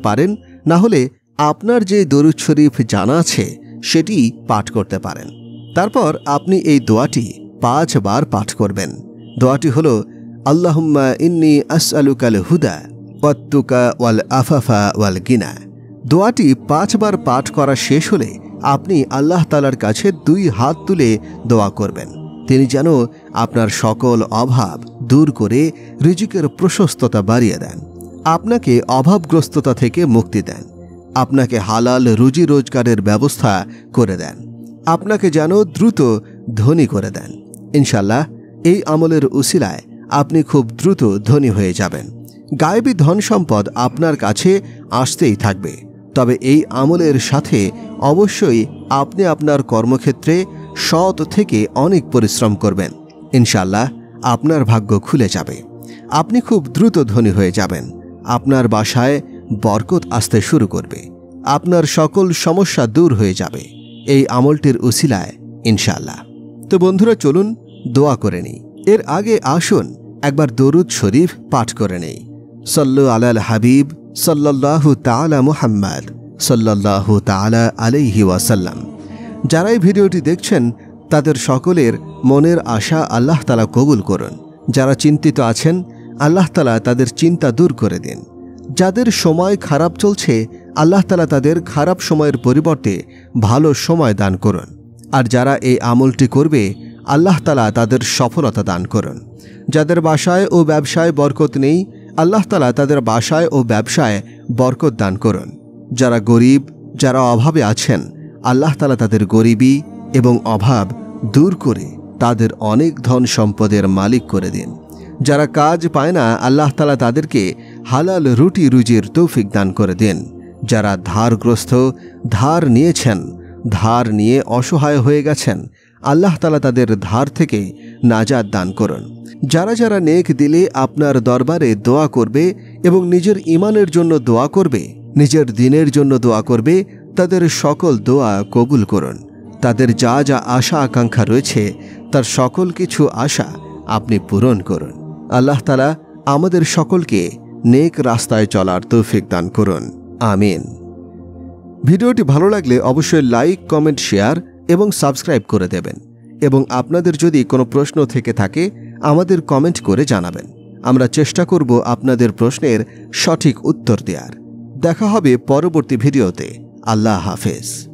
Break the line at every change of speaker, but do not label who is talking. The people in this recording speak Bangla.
পারেন, না হলে আপনার যে দরুদ শরীফ জানা আছে সেটি পাঠ করতে পারেন। তারপর আপনি এই দোয়াটি 5 বার পাঠ করবেন। দোয়াটি হলো আল্লাহুম্মা ইন্নী আসআলুকাল হুদা ওয়াত-তুকা ওয়াল আফাফা ওয়াল গিনা। দোয়াটি 5 বার পাঠ করা শেষ হলে আপনি আল্লাহ তাআলার কাছে 2 হাত তুলে দোয়া করবেন, তিনি যেন আপনার সকল অভাব দূর করে রিজিকের প্রশস্ততা বাড়িয়ে দেন, আপনাকে অভাবগ্রস্ততা থেকে মুক্তি দেন, আপনাকে হালাল রুজি রোজগারের ব্যবস্থা করে দেন, আপনাকে যেন দ্রুত ধনী করে দেন। ইনশাআল্লাহ এই আমলের উসিলায় আপনি খুব দ্রুত ধনী হয়ে যাবেন। গায়েবী ধন সম্পদ আপনার কাছে আসতেই থাকবে। তবে এই আমলের সাথে অবশ্যই আপনি আপনার কর্মক্ষেত্রে সৎ থেকে অনেক পরিশ্রম করবেন। ইনশাআল্লাহ আপনার ভাগ্য খুলে যাবে, আপনি খুব দ্রুত ধনী হয়ে যাবেন, আপনার বাসায় বরকত আসতে শুরু করবে, আপনার সকল সমস্যা দূর হয়ে যাবে এই আমলটির উসিলায় ইনশাআল্লাহ। তো বন্ধুরা, চলুন দোয়া করে নেই। এর আগে আসুন একবার দরুদ শরীফ পাঠ করে নেই। সাল্লু আলাল হাবিব সাল্লাল্লাহু তাআলা মুহাম্মদ সাল্লাল্লাহু তাআলা আলাইহি ওয়াসাল্লাম। যারা এই ভিডিওটি দেখছেন তাদের সকলের মনের আশা আল্লাহ তাআলা কবুল করুন। যারা চিন্তিত আছেন আল্লাহ তাআলা তাদের চিন্তা দূর করে দিন। যাদের সময় খারাপ চলছে আল্লাহ তাআলা তাদের খারাপ সময়ের পরিবর্তে ভালো সময় দান করুন। আর যারা এই আমলটি করবে আল্লাহ তাআলা তাদের সফলতা দান করুন। যাদের বাসায় ও ব্যবসায় বরকত নেই আল্লাহ তাআলা তাদের বাসায় ও ব্যবসায় বরকত দান করুন। যারা গরিব, যারা অভাবে আছেন আল্লাহ তাআলা তাদের গরিবি এবং অভাব দূর করে তাদের অনেক ধন সম্পদের মালিক করে দিন। যারা কাজ পায় না আল্লাহ তাআলা তাদেরকে হালাল রুটি রুজির তৌফিক দান করে দিন। যারা ধারগ্রস্ত, ধার নিয়েছেন, ধার নিয়ে অসহায় হয়ে গেছেন আল্লাহ তাআলা তাদের ধার থেকে নাজাত দান করুন। যারা যারা নেক দিলে আপনার দরবারে দোয়া করবে এবং নিজের ঈমানের জন্য দোয়া করবে, নিজের দ্বীনের জন্য দোয়া করবে, তাদের সকল দোয়া কবুল করুন। তাদের যা যা আশা আকাঙ্ক্ষা রয়েছে তার সকল কিছু আশা আপনি পূরণ করুন। আল্লাহ তাআলা আমাদের সকলকে নেক রাস্তায় চলার তৌফিক দান করুন, আমিন। ভিডিওটি ভালো লাগলে অবশ্যই লাইক, কমেন্ট, শেয়ার এবং সাবস্ক্রাইব করে দেবেন। এবং আপনাদের যদি কোনো প্রশ্ন থেকে থাকে আমাদের কমেন্ট করে জানাবেন। আমরা চেষ্টা করব আপনাদের প্রশ্নের সঠিক উত্তর দেওয়ার। দেখা হবে পরবর্তী ভিডিওতে। আল্লাহ হাফেজ।